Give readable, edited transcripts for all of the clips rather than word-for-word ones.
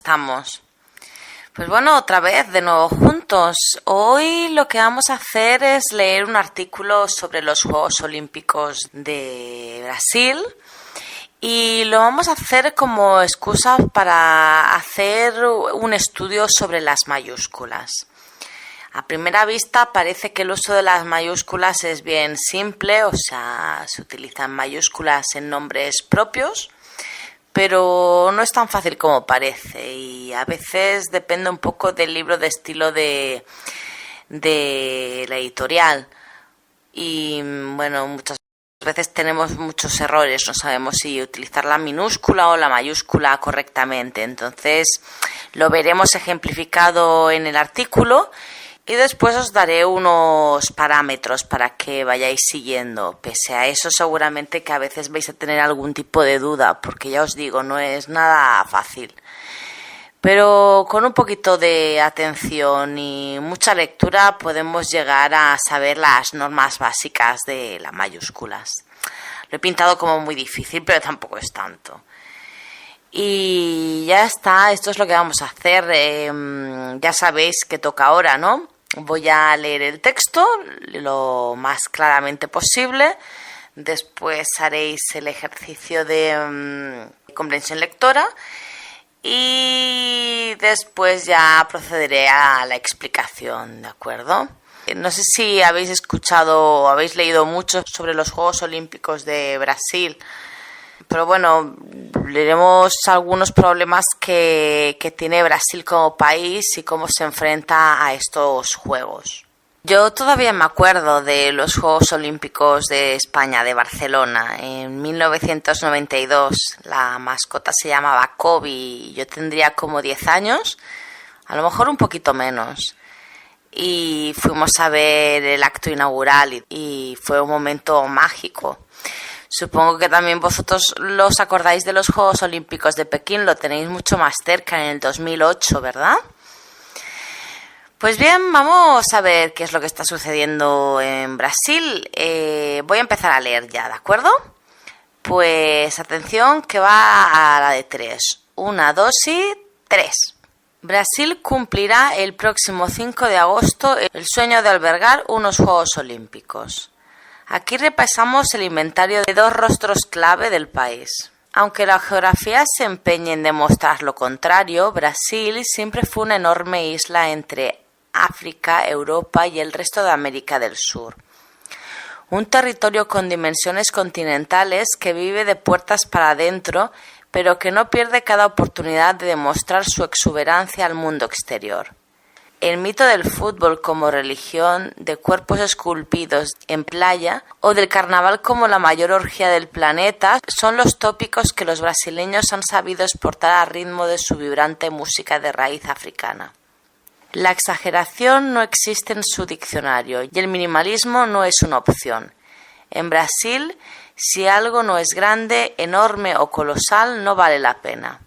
Estamos. Pues bueno, otra vez, de nuevo juntos. Hoy lo que vamos a hacer es leer un artículo sobre los Juegos Olímpicos de Brasil y lo vamos a hacer como excusa para hacer un estudio sobre las mayúsculas. A primera vista parece que el uso de las mayúsculas es bien simple, o sea, se utilizan mayúsculas en nombres propios, pero no es tan fácil como parece y a veces depende un poco del libro de estilo de la editorial y bueno, muchas veces tenemos muchos errores, no sabemos si utilizar la minúscula o la mayúscula correctamente, entonces lo veremos ejemplificado en el artículo. Y después os daré unos parámetros para que vayáis siguiendo. Pese a eso, seguramente que a veces vais a tener algún tipo de duda, porque ya os digo, no es nada fácil. Pero con un poquito de atención y mucha lectura podemos llegar a saber las normas básicas de las mayúsculas. Lo he pintado como muy difícil, pero tampoco es tanto. Y ya está, esto es lo que vamos a hacer. Ya sabéis que toca ahora, ¿no? Voy a leer el texto lo más claramente posible. Después haréis el ejercicio de comprensión lectora. Y después ya procederé a la explicación, ¿de acuerdo? No sé si habéis escuchado o habéis leído mucho sobre los Juegos Olímpicos de Brasil. Pero bueno, leeremos algunos problemas que tiene Brasil como país y cómo se enfrenta a estos Juegos. Yo todavía me acuerdo de los Juegos Olímpicos de España, de Barcelona, en 1992. La mascota se llamaba Kobe y yo tendría como 10 años, a lo mejor un poquito menos. Y fuimos a ver el acto inaugural y fue un momento mágico. Supongo que también vosotros los acordáis de los Juegos Olímpicos de Pekín, lo tenéis mucho más cerca, en el 2008, ¿verdad? Pues bien, vamos a ver qué es lo que está sucediendo en Brasil. Voy a empezar a leer ya, ¿de acuerdo? Pues atención, que va a la de 3. 1, 2 y 3. Brasil cumplirá el próximo 5 de agosto el sueño de albergar unos Juegos Olímpicos. Aquí repasamos el inventario de dos rostros clave del país. Aunque la geografía se empeñe en demostrar lo contrario, Brasil siempre fue una enorme isla entre África, Europa y el resto de América del Sur. Un territorio con dimensiones continentales que vive de puertas para adentro, pero que no pierde cada oportunidad de demostrar su exuberancia al mundo exterior. El mito del fútbol como religión, de cuerpos esculpidos en playa o del carnaval como la mayor orgía del planeta son los tópicos que los brasileños han sabido exportar al ritmo de su vibrante música de raíz africana. La exageración no existe en su diccionario y el minimalismo no es una opción. En Brasil, si algo no es grande, enorme o colosal, no vale la pena.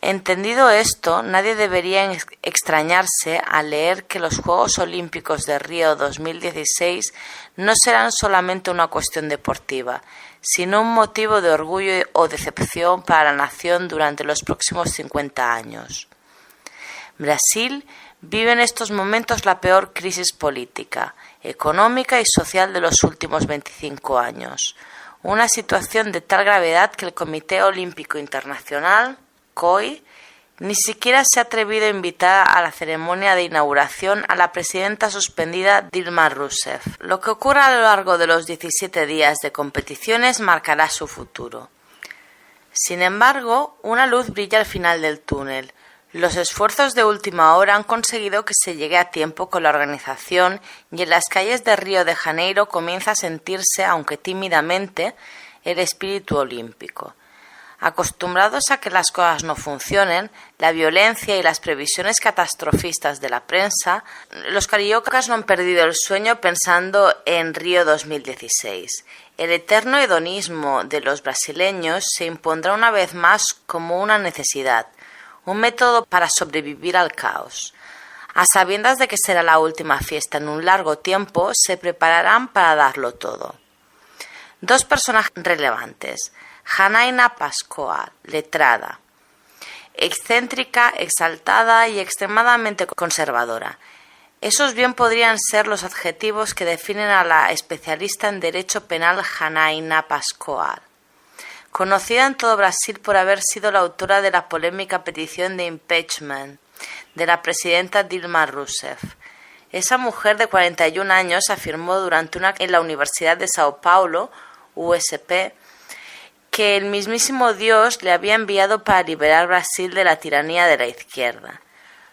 Entendido esto, nadie debería extrañarse al leer que los Juegos Olímpicos de Río 2016 no serán solamente una cuestión deportiva, sino un motivo de orgullo o decepción para la nación durante los próximos 50 años. Brasil vive en estos momentos la peor crisis política, económica y social de los últimos 25 años. Una situación de tal gravedad que el Comité Olímpico Internacional COI ni siquiera se ha atrevido a invitar a la ceremonia de inauguración a la presidenta suspendida Dilma Rousseff. Lo que ocurra a lo largo de los 17 días de competiciones marcará su futuro. Sin embargo, una luz brilla al final del túnel. Los esfuerzos de última hora han conseguido que se llegue a tiempo con la organización y en las calles de Río de Janeiro comienza a sentirse, aunque tímidamente, el espíritu olímpico. Acostumbrados a que las cosas no funcionen, la violencia y las previsiones catastrofistas de la prensa, los cariocas no han perdido el sueño pensando en Río 2016. El eterno hedonismo de los brasileños se impondrá una vez más como una necesidad, un método para sobrevivir al caos. A sabiendas de que será la última fiesta en un largo tiempo, se prepararán para darlo todo. Dos personajes relevantes. Janaína Pascoal, letrada. excéntrica, exaltada y extremadamente conservadora. Esos bien podrían ser los adjetivos que definen a la especialista en derecho penal Janaína Pascoal, conocida en todo Brasil por haber sido la autora de la polémica petición de impeachment de la presidenta Dilma Rousseff. Esa mujer de 41 años afirmó durante una en la Universidad de Sao Paulo, USP, que el mismísimo Dios le había enviado para liberar Brasil de la tiranía de la izquierda.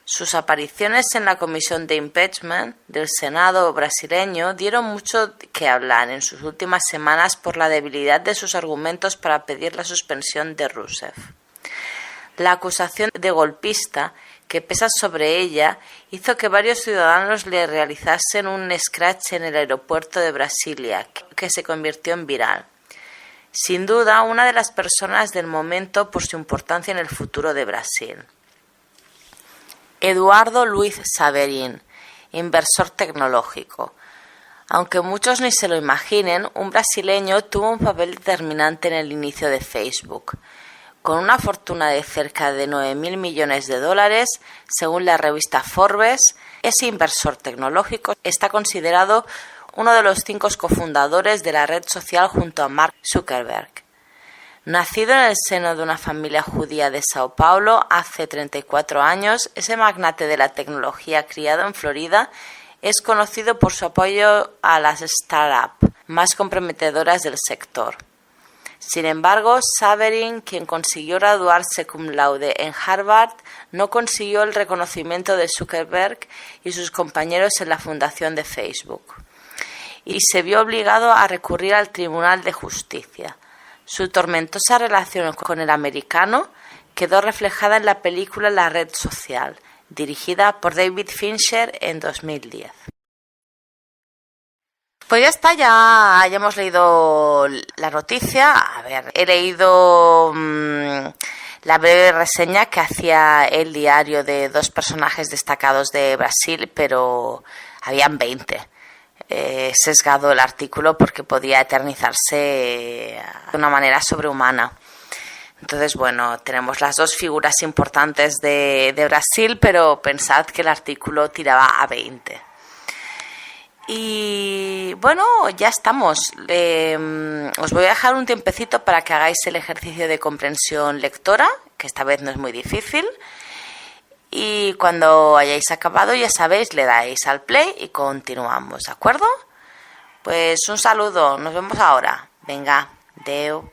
Sus apariciones en la comisión de impeachment del Senado brasileño dieron mucho que hablar en sus últimas semanas por la debilidad de sus argumentos para pedir la suspensión de Rousseff. La acusación de golpista que pesa sobre ella hizo que varios ciudadanos le realizasen un scratch en el aeropuerto de Brasilia, que se convirtió en viral. Sin duda, una de las personas del momento por su importancia en el futuro de Brasil. Eduardo Luiz Saverin, inversor tecnológico. Aunque muchos ni se lo imaginen, un brasileño tuvo un papel determinante en el inicio de Facebook. Con una fortuna de cerca de 9.000 millones de dólares, según la revista Forbes, ese inversor tecnológico está considerado uno de los 5 cofundadores de la red social junto a Mark Zuckerberg. Nacido en el seno de una familia judía de Sao Paulo hace 34 años, ese magnate de la tecnología criado en Florida es conocido por su apoyo a las startups más comprometedoras del sector. Sin embargo, Saverin, quien consiguió graduarse cum laude en Harvard, no consiguió el reconocimiento de Zuckerberg y sus compañeros en la fundación de Facebook, y se vio obligado a recurrir al Tribunal de Justicia. Su tormentosa relación con el americano quedó reflejada en la película La red social, dirigida por David Fincher en 2010. Pues ya está, ya hemos leído la noticia. A ver, he leído la breve reseña que hacía el diario de 2 personajes destacados de Brasil, pero habían 20. Sesgado el artículo porque podía eternizarse de una manera sobrehumana. Entonces, bueno, tenemos las 2 figuras importantes de Brasil, pero pensad que el artículo tiraba a 20. Y bueno, ya estamos. Os voy a dejar un tiempecito para que hagáis el ejercicio de comprensión lectora, que esta vez no es muy difícil. Y cuando hayáis acabado, ya sabéis, le dais al play y continuamos, ¿de acuerdo? Pues un saludo, nos vemos ahora. Venga, deu.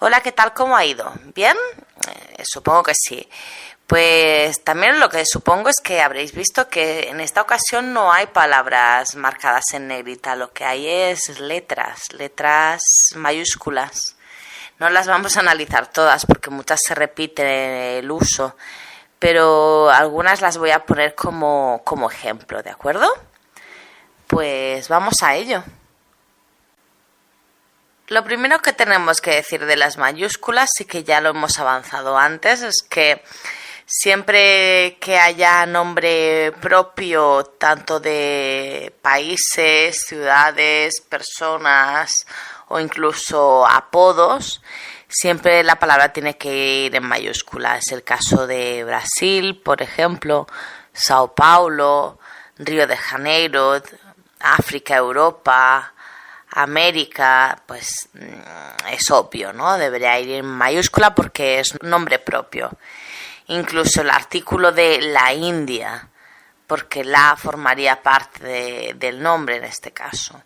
Hola, ¿qué tal? ¿Cómo ha ido? ¿Bien? Supongo que sí. Pues también lo que supongo es que habréis visto que en esta ocasión no hay palabras marcadas en negrita, lo que hay es letras mayúsculas. No las vamos a analizar todas porque muchas se repiten en el uso, pero algunas las voy a poner como ejemplo, ¿de acuerdo? Pues vamos a ello. Lo primero que tenemos que decir de las mayúsculas, y que ya lo hemos avanzado antes, es que siempre que haya nombre propio, tanto de países, ciudades, personas o incluso apodos, siempre la palabra tiene que ir en mayúscula. Es el caso de Brasil, por ejemplo, Sao Paulo, Río de Janeiro, África, Europa, América, pues es obvio, ¿no? Debería ir en mayúscula porque es nombre propio. Incluso el artículo de la India, porque la formaría parte del nombre en este caso.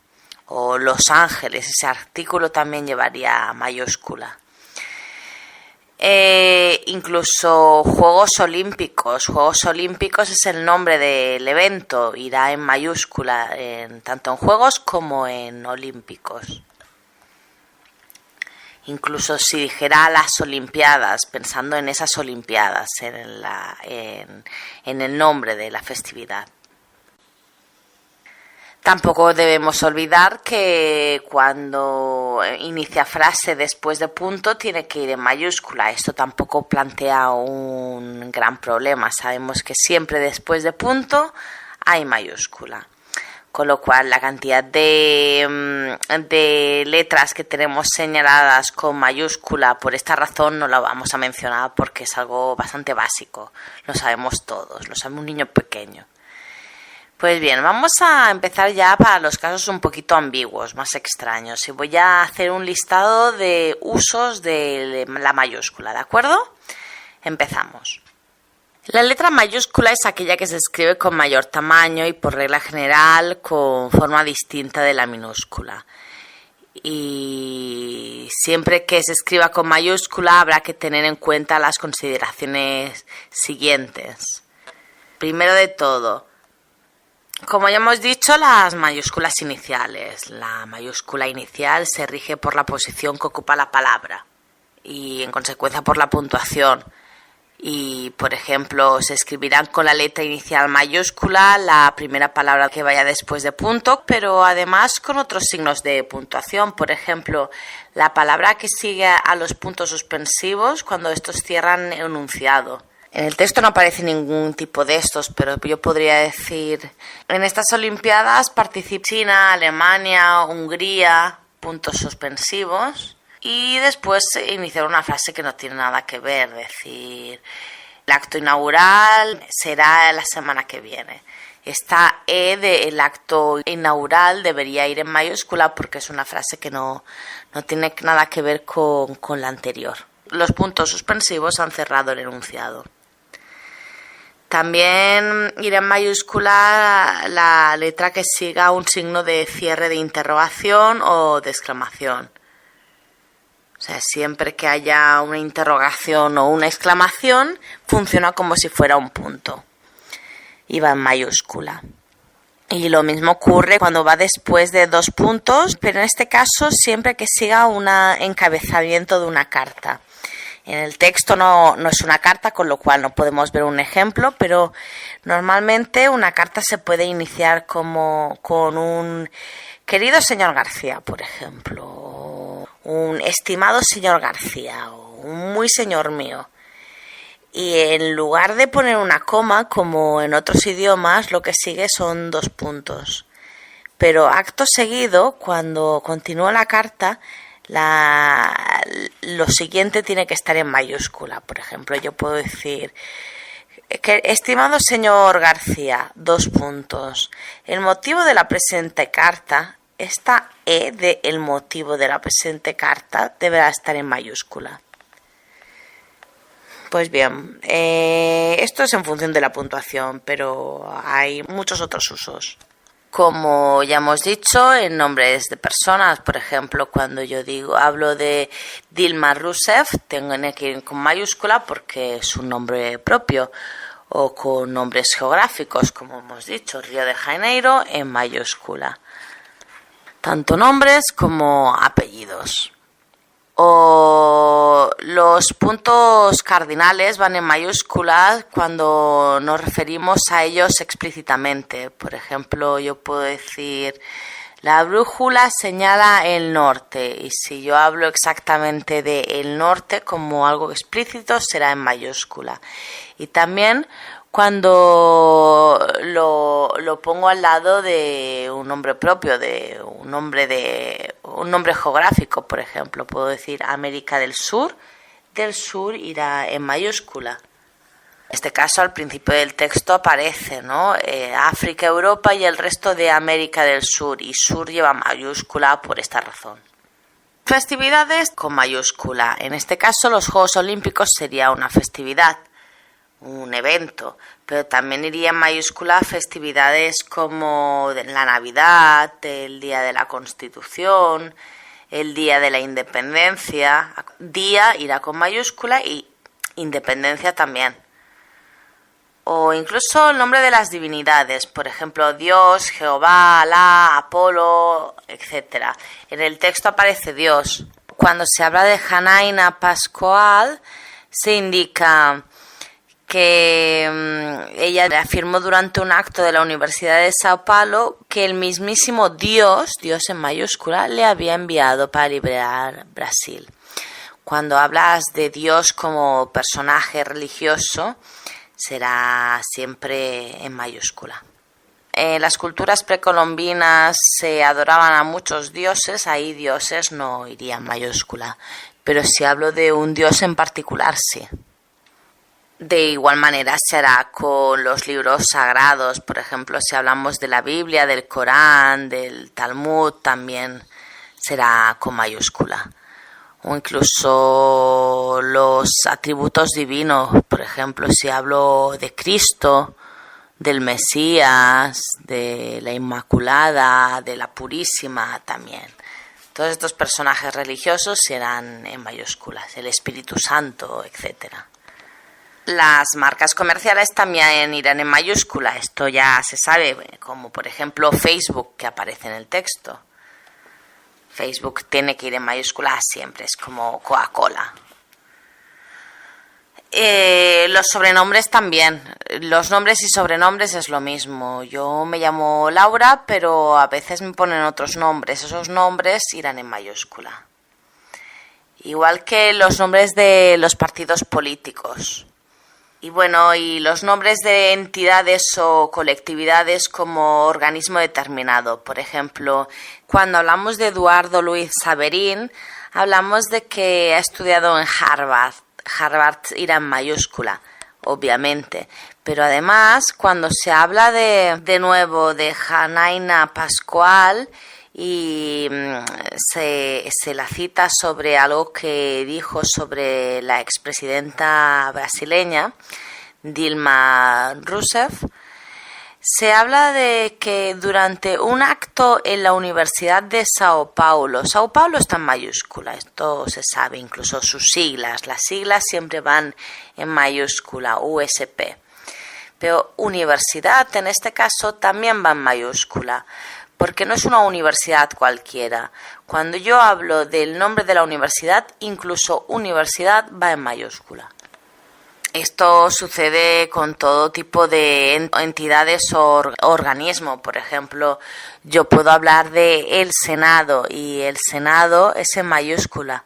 O Los Ángeles, ese artículo también llevaría mayúscula. Incluso Juegos Olímpicos. Juegos Olímpicos es el nombre del evento, irá en mayúscula tanto en Juegos como en Olímpicos. Incluso si dijera las Olimpiadas, pensando en esas Olimpiadas, en el nombre de la festividad. Tampoco debemos olvidar que cuando inicia frase después de punto tiene que ir en mayúscula. Esto tampoco plantea un gran problema. Sabemos que siempre después de punto hay mayúscula. Con lo cual la cantidad de letras que tenemos señaladas con mayúscula por esta razón no la vamos a mencionar porque es algo bastante básico. Lo sabemos todos, lo sabe un niño pequeño. Pues bien, vamos a empezar ya para los casos un poquito ambiguos, más extraños. Y voy a hacer un listado de usos de la mayúscula, ¿de acuerdo? Empezamos. La letra mayúscula es aquella que se escribe con mayor tamaño y por regla general con forma distinta de la minúscula. Y siempre que se escriba con mayúscula habrá que tener en cuenta las consideraciones siguientes. Primero de todo, como ya hemos dicho, las mayúsculas iniciales. La mayúscula inicial se rige por la posición que ocupa la palabra y en consecuencia por la puntuación. Y, por ejemplo, se escribirán con la letra inicial mayúscula la primera palabra que vaya después de punto, pero además con otros signos de puntuación. Por ejemplo, la palabra que sigue a los puntos suspensivos cuando estos cierran el enunciado. En el texto no aparece ningún tipo de estos, pero yo podría decir: en estas Olimpiadas participan China, Alemania, Hungría, puntos suspensivos. Y después iniciar una frase que no tiene nada que ver, decir: el acto inaugural será la semana que viene. Esta E del acto inaugural debería ir en mayúscula porque es una frase que no tiene nada que ver con la anterior. Los puntos suspensivos han cerrado el enunciado. También irá en mayúscula la letra que siga un signo de cierre de interrogación o de exclamación. O sea, siempre que haya una interrogación o una exclamación, funciona como si fuera un punto. Y va en mayúscula. Y lo mismo ocurre cuando va después de dos puntos, pero en este caso siempre que siga un encabezamiento de una carta. En el texto no es una carta, con lo cual no podemos ver un ejemplo, pero normalmente una carta se puede iniciar con un querido señor García, por ejemplo, un estimado señor García o un muy señor mío. Y en lugar de poner una coma, como en otros idiomas, lo que sigue son dos puntos. Pero acto seguido, cuando continúa la carta, lo siguiente tiene que estar en mayúscula. Por ejemplo, yo puedo decir: estimado señor García, dos puntos. El motivo de la presente carta, esta E de el motivo de la presente carta deberá estar en mayúscula. Pues bien, esto es en función de la puntuación, pero hay muchos otros usos. Como ya hemos dicho, en nombres de personas, por ejemplo, cuando yo hablo de Dilma Rousseff, tengo que ir con mayúscula porque es un nombre propio, o con nombres geográficos, como hemos dicho, Río de Janeiro en mayúscula. Tanto nombres como apellidos. O los puntos cardinales van en mayúsculas cuando nos referimos a ellos explícitamente. Por ejemplo, yo puedo decir, la brújula señala el norte, y si yo hablo exactamente de el norte como algo explícito será en mayúscula. Y también cuando lo pongo al lado de un nombre propio, de un nombre geográfico, por ejemplo, puedo decir América del sur irá en mayúscula. En este caso, al principio del texto aparece, ¿no? África, Europa y el resto de América del Sur, y sur lleva mayúscula por esta razón. Festividades con mayúscula. En este caso, los Juegos Olímpicos sería una festividad, un evento, pero también iría en mayúscula festividades como la Navidad, el Día de la Constitución, el Día de la Independencia. Día irá con mayúscula y independencia también. O incluso el nombre de las divinidades, por ejemplo, Dios, Jehová, Alá, Apolo, etc. En el texto aparece Dios. Cuando se habla de Janaina Pascual, se indica que ella afirmó durante un acto de la Universidad de Sao Paulo que el mismísimo Dios en mayúscula, le había enviado para liberar Brasil. Cuando hablas de Dios como personaje religioso, será siempre en mayúscula. En las culturas precolombinas se adoraban a muchos dioses, ahí dioses no iría en mayúscula, pero si hablo de un dios en particular, sí. De igual manera se hará con los libros sagrados, por ejemplo, si hablamos de la Biblia, del Corán, del Talmud, también será con mayúscula. O incluso los atributos divinos, por ejemplo, si hablo de Cristo, del Mesías, de la Inmaculada, de la Purísima también. Todos estos personajes religiosos serán en mayúsculas, el Espíritu Santo, etc. Las marcas comerciales también irán en mayúscula, esto ya se sabe, como por ejemplo Facebook, que aparece en el texto. Facebook tiene que ir en mayúscula siempre, es como Coca-Cola. Los sobrenombres también, los nombres y sobrenombres es lo mismo. Yo me llamo Laura, pero a veces me ponen otros nombres, esos nombres irán en mayúscula. Igual que los nombres de los partidos políticos. Y bueno, y los nombres de entidades o colectividades como organismo determinado. Por ejemplo, cuando hablamos de Eduardo Luis Saverín, hablamos de que ha estudiado en Harvard. Harvard irá en mayúscula, obviamente. Pero además, cuando se habla de nuevo de Janaina Pascual y se la cita sobre algo que dijo sobre la expresidenta brasileña Dilma Rousseff, se habla de que durante un acto en la Universidad de Sao Paulo está en mayúscula, esto se sabe, incluso sus siglas, las siglas siempre van en mayúscula, USP, pero universidad en este caso también va en mayúscula, porque no es una universidad cualquiera. Cuando yo hablo del nombre de la universidad, incluso universidad va en mayúscula. Esto sucede con todo tipo de entidades o organismos. Por ejemplo, yo puedo hablar de el Senado y el Senado es en mayúscula.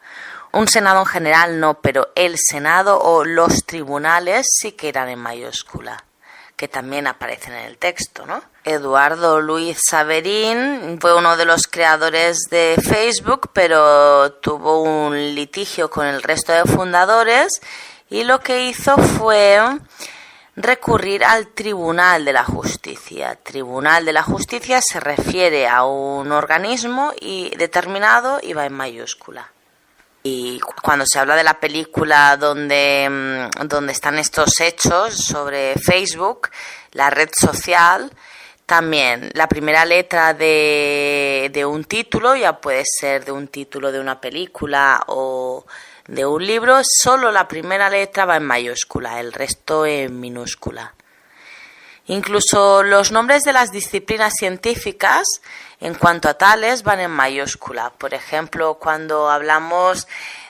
Un Senado en general no, pero el Senado o los tribunales sí que eran en mayúscula, que también aparecen en el texto, ¿no? Eduardo Luis Saverín fue uno de los creadores de Facebook, pero tuvo un litigio con el resto de fundadores y lo que hizo fue recurrir al Tribunal de la Justicia. Tribunal de la Justicia se refiere a un organismo determinado y va en mayúscula. Y cuando se habla de la película donde están estos hechos sobre Facebook, la red social, También la primera letra de un título, ya puede ser de un título de una película o de un libro, solo la primera letra va en mayúscula, el resto en minúscula. Incluso los nombres de las disciplinas científicas, en cuanto a tales, van en mayúscula. Por ejemplo, cuando hablamos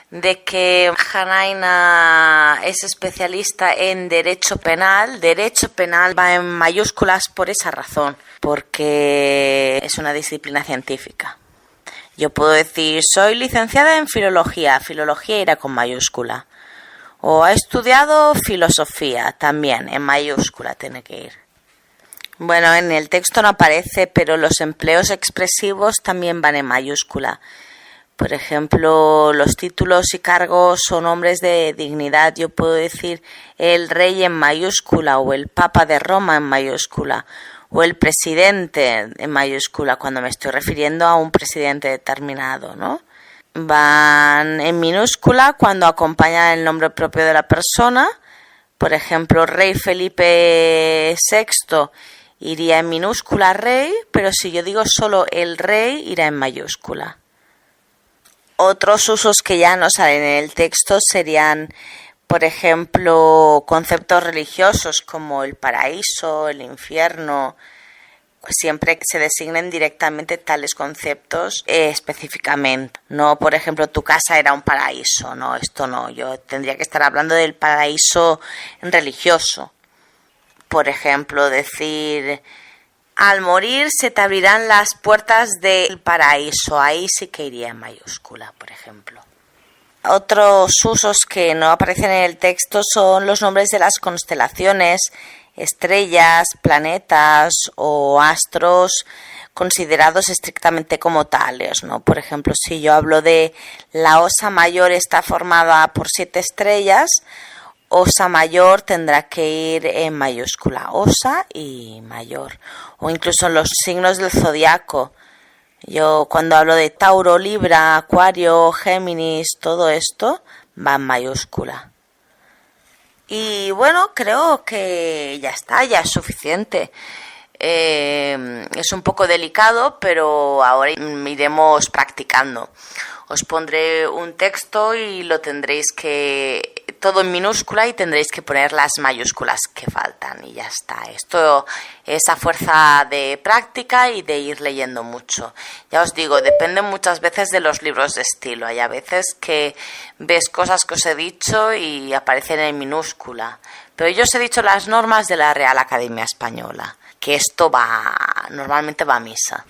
de que Janaina es especialista en derecho penal va en mayúsculas por esa razón, porque es una disciplina científica. Yo puedo decir, soy licenciada en filología irá con mayúscula. O ha estudiado filosofía, también en mayúscula tiene que ir. Bueno, en el texto no aparece, pero los empleos expresivos también van en mayúscula. Por ejemplo, los títulos y cargos o nombres de dignidad. Yo puedo decir el rey en mayúscula o el papa de Roma en mayúscula o el presidente en mayúscula cuando me estoy refiriendo a un presidente determinado, ¿no? Van en minúscula cuando acompañan el nombre propio de la persona. Por ejemplo, rey Felipe VI iría en minúscula rey, pero si yo digo solo el rey irá en mayúscula. Otros usos que ya no salen en el texto serían, por ejemplo, conceptos religiosos como el paraíso, el infierno, siempre que se designen directamente tales conceptos específicamente. No, por ejemplo, tu casa era un paraíso, no, esto no, yo tendría que estar hablando del paraíso religioso. Por ejemplo, decir, al morir se te abrirán las puertas del paraíso. Ahí sí que iría en mayúscula, por ejemplo. Otros usos que no aparecen en el texto son los nombres de las constelaciones, estrellas, planetas o astros considerados estrictamente como tales, ¿no? Por ejemplo, si yo hablo de la Osa Mayor está formada por 7 estrellas, Osa Mayor tendrá que ir en mayúscula, Osa y Mayor. O incluso en los signos del zodiaco. Yo cuando hablo de Tauro, Libra, Acuario, Géminis, todo esto va en mayúscula. Y bueno, creo que ya está, ya es suficiente. Es un poco delicado, pero ahora iremos practicando. Os pondré un texto y lo tendréis que todo en minúscula y tendréis que poner las mayúsculas que faltan y ya está. Esto es a fuerza de práctica y de ir leyendo mucho. Ya os digo, depende muchas veces de los libros de estilo. Hay a veces que ves cosas que os he dicho y aparecen en minúscula. Pero yo os he dicho las normas de la Real Academia Española, que esto normalmente va a misa.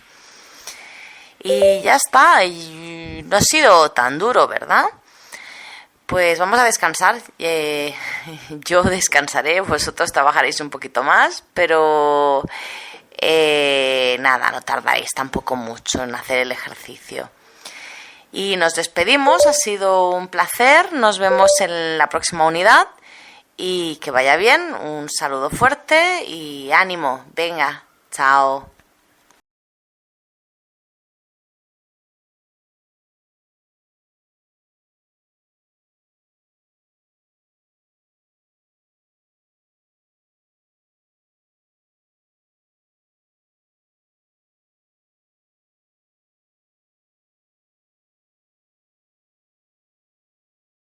Y ya está, y no ha sido tan duro, ¿verdad? Pues vamos a descansar. Yo descansaré, vosotros trabajaréis un poquito más, pero nada, no tardáis tampoco mucho en hacer el ejercicio. Y nos despedimos, ha sido un placer, nos vemos en la próxima unidad y que vaya bien, un saludo fuerte y ánimo, venga, chao.